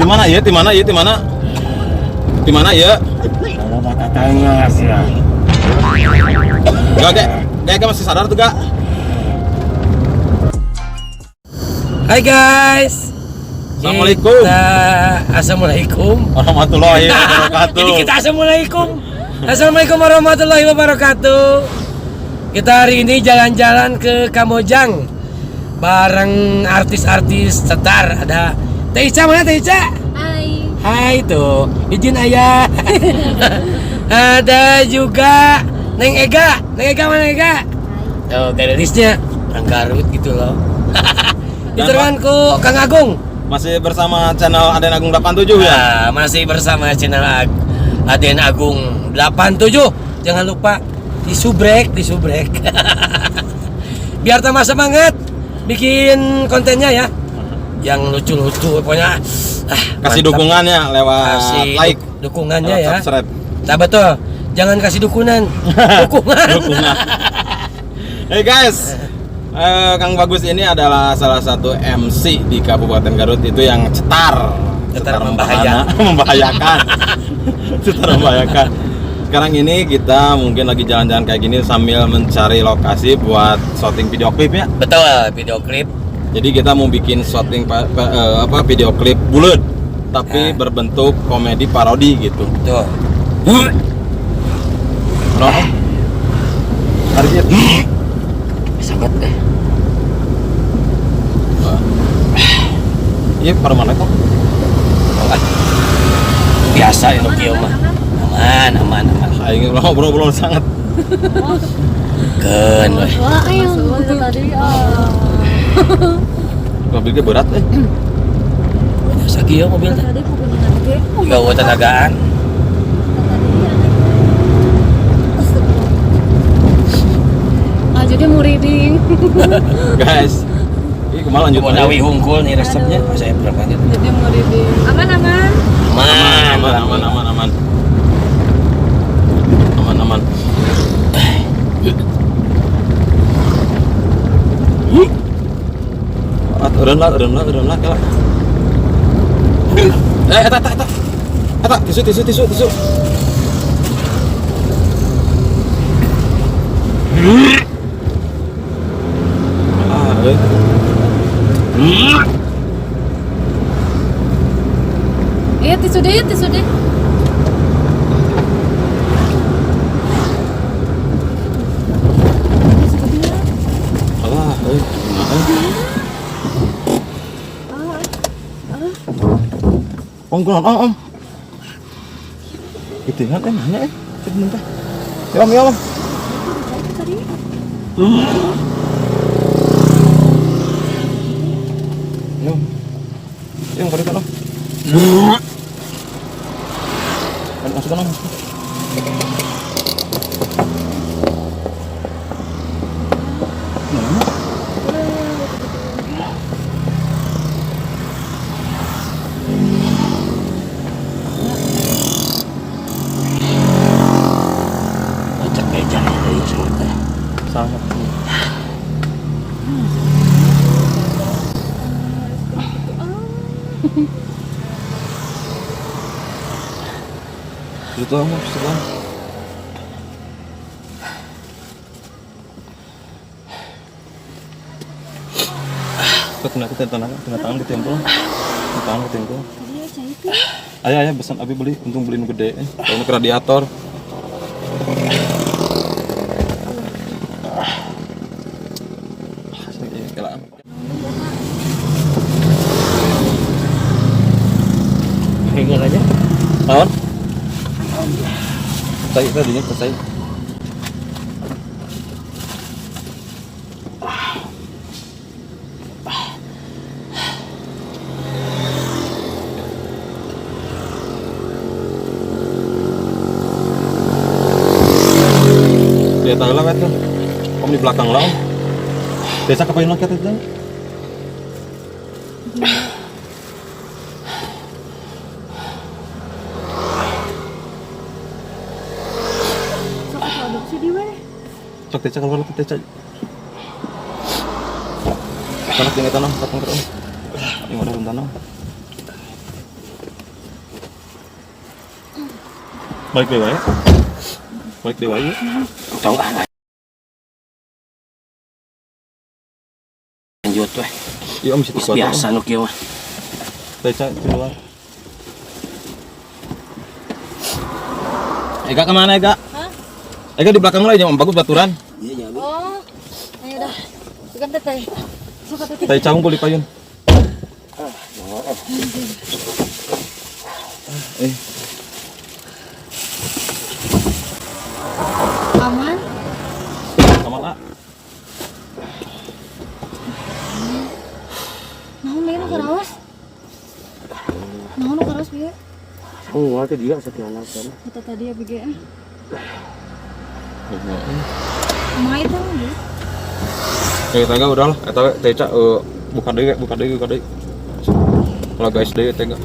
Di mana ya? Di mana ya? Di mana? Di mana ya? Gak, kayak masih sadar tuh gak? Hai guys. Assalamualaikum. Assalamualaikum Warahmatullahi wabarakatuh. Jadi kita Assalamualaikum warahmatullahi wabarakatuh. Kita hari ini jalan-jalan ke Kamojang bareng artis-artis setar. Ada Teh Ica, mana Teh Ica? Hai tuh, izin ayah. Ada juga Neng Ega mana Ega? Oh, galerisnya orang Garut gitu loh. Diteranku Kang Agung. Masih bersama channel Aden Agung 87 ya? Nah, masih bersama channel Aden Agung 87. Jangan lupa disubrek. Biar tambah semangat bikin kontennya ya. Yang lucu-lucu pokoknya. Kasih dukungannya lewat like, dukungannya lewat ya. subscribe. Nah, betul. Jangan kasih dukungan. Dukungan. Hey guys, Kang Bagus ini adalah salah satu MC di Kabupaten Garut itu yang cetar membahayakan. Cetar membahayakan. Sekarang ini kita mungkin lagi jalan-jalan kayak gini sambil mencari lokasi buat syuting video klip ya. Betul, video klip. Jadi kita mau bikin syuting video klip bulat tapi berbentuk komedi parodi gitu. Tuh. Noh. Target. Sangat deh. Iya, pada mana kok? Biasa ini kieu mah. Aman. Aing ngobrol sangat. Keun weh. Wah, yang itu tadi. Mobilnya berat Biasa kieu mobil teh. Tadi pokoknya nanti. Gawe tenagaan. Jadi muriding. Guys, ini kemana lanjut? Nawi hungkul nih resepnya. Saya berapa gitu. Jadi muriding. Aman. Urun lah kala. Eta, tisu. Iya, tisu deh. Om. Ketinggalan mana sebentar. Ya om. Tadi. Yang kali kan om. Masukkan om. Sangat. Itu kamu sebelah. Kena tangan ditempel. Ayah pesan abi beli, untung beli nu gede. Kalau ke radiator. Pegang aja. Naon? Tadinya selesai. Dia tahu lah kan. Om di belakang lah om. Desa kapain lo kata itu? Sok teca kalau teca. Kalau tinggal tanam, katong kerong. Ini ada tanam. Balik dewa ya. Balik dewa ya. Tahu ah. Lanjut weh. Iya om situ Biasa nu kieu mah. Teca keluar. Ega kemana Ega? Hah? Ega di belakang lah yang bagus baturan. Iya nya. Oh, ayo dah. Bukan teteh. Suka teteh. Teca unggul di payun. Aman. Aman ah. Naon lagi nu karaos? Naon nu karaos bieu? Oh, teh dia sakiana kan. Kata tadi ya BG. Mai teh bieu. Ya tangga udah lah. Eta Teca buka deui. Kalau guys deui tangga.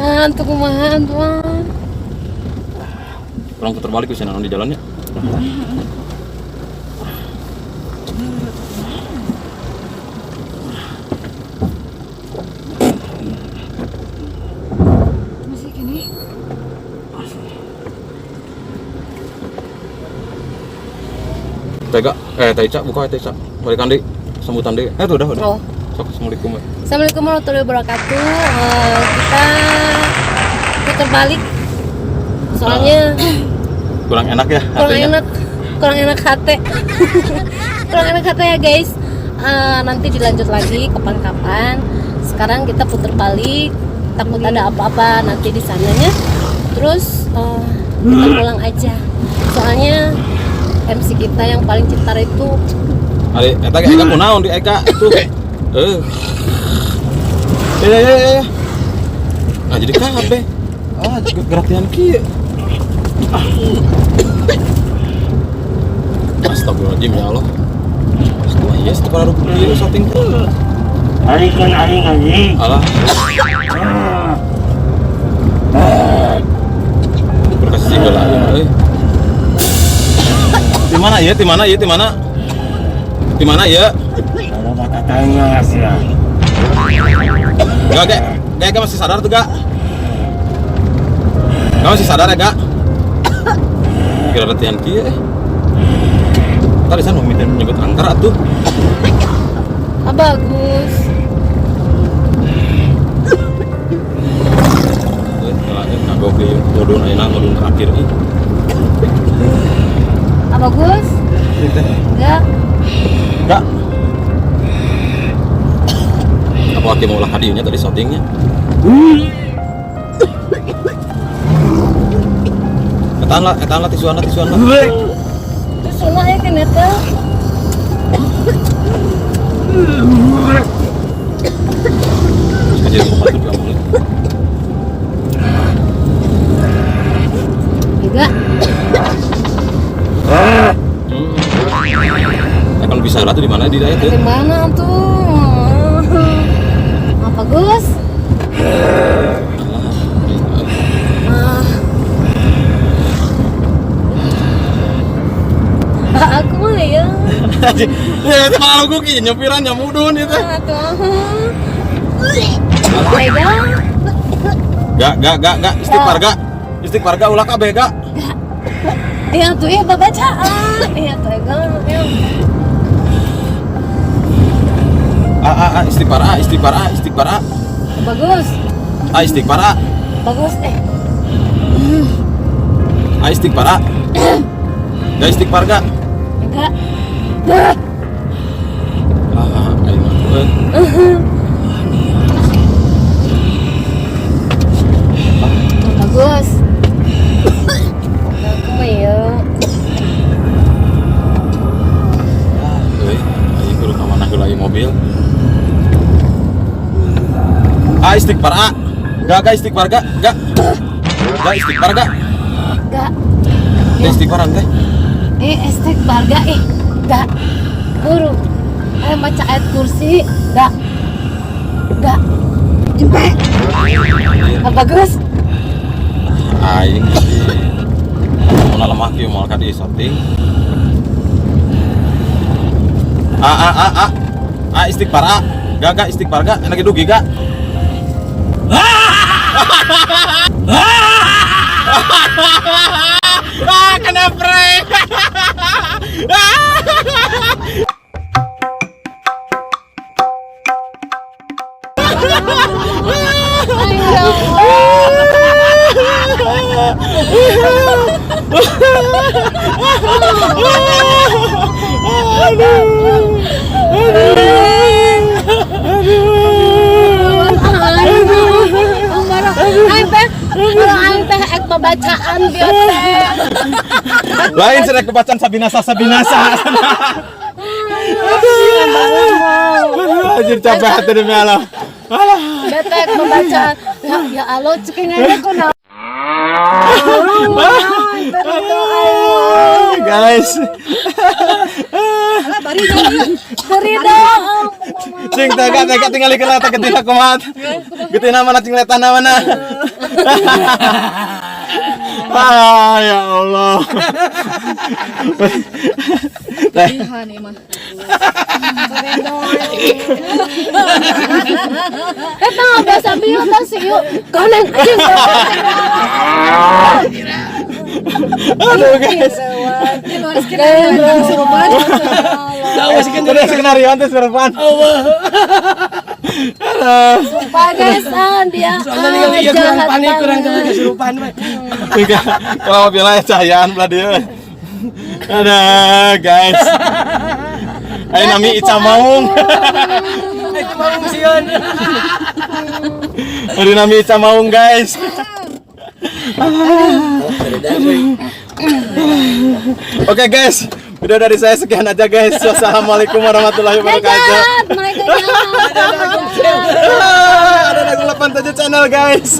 Antuk kumaha antuan? Orang putar balik ke sana di jalannya. Masih gini. Teca buka Teca. Balikan deui. Sambutan deui. Tuh udah. Oh. Sok assalamualaikum. Assalamualaikum warahmatullahi wabarakatuh. Kita putar balik. Soalnya Kurang enak ya kurang enak hati. Kurang enak hati ya guys. Nanti dilanjut lagi kapan-kapan. Sekarang kita putar balik. Takut ada apa-apa nanti di sananya. Terus kita pulang aja. Soalnya MC kita yang paling cinta itu Ari eta ge Ega kunaon di Ega tuh. Ya. Nah jadi kabeh. Geratian kieu. Astagfirullahaladzim ya Allah. Yes, itu para rukun dulu shooting tuh. Aing anjing. Alah. Berkasih singgah lah ya. Di mana ya? Kalau kata tanya sih. Gak masih sadar tuh gak? Gak masih sadar ya gak? Kira latihan kia tadi sana minta nyebut angker atuh. bagus. Kagok di modun ayeuna modun terakhir ih. Bagus? Enggak. Enggak. Apa lagi mau lah hadiahnya tadi shootingnya? Etan lah tisuan lah. Terus sunah ya kan eta. Kasih aku patut kamu. Enggak. Kalau bisa lah tuh di mana di daerah itu? Di mana tuh? Apa Gus? Aku mah ya. Ya itu malu gue nyepiran nyamudun itu. Gak istighfar gak ulah kabeh gak. Iya tuh ya babacaan. Iya tuh ya istighfar. Bagus. Istighfar. Bagus Istighfar. Gak istighfar gak? Enggak. Ayo matuan. Bagus. Aku mah ya. Ayo kudu ka mana heula ieu mobil. Istighfar. Gak istighfar gak? Gak istighfar gak? Enggak. Istighfaran teh. Istighfar gak? Enggak. Guru. Ayo baca ayat kursi. Enggak. Jempe. Bagus. Aing sih. Mau lemah kieu moal ka di shooting. Istighfar. Gak istighfar gak? Enak dugi gak? Kena prank. Aing teh ek pembacaan dia teh. Lain sih kebacaan Sabinasa. Anjir capek hati demi Allah. Bete ek pembacaan. Ya Allah ceking aja kuna. Guys, Beri dong. cing tega tinggal ikan tak ketina kumat. Ketina mana cing letana mana? Ya Allah. Ihan emang. Kita nggak sambil tas yuk. Kau neng anjing. Aduh guys. Udah skenario antes berapaan? Sumpah guys, dia Soalnya dia kurang panik, kurang kesurupan. Kalau bilang cahayaan belah dia. Ada guys. Ayo nami Ica Maung. Itu mau sion. Ada nami Ica Maung guys. Oke guys, video dari saya sekian aja guys. Wassalamualaikum warahmatullahi wabarakatuh. Mereka Ada lagu 87 channel guys.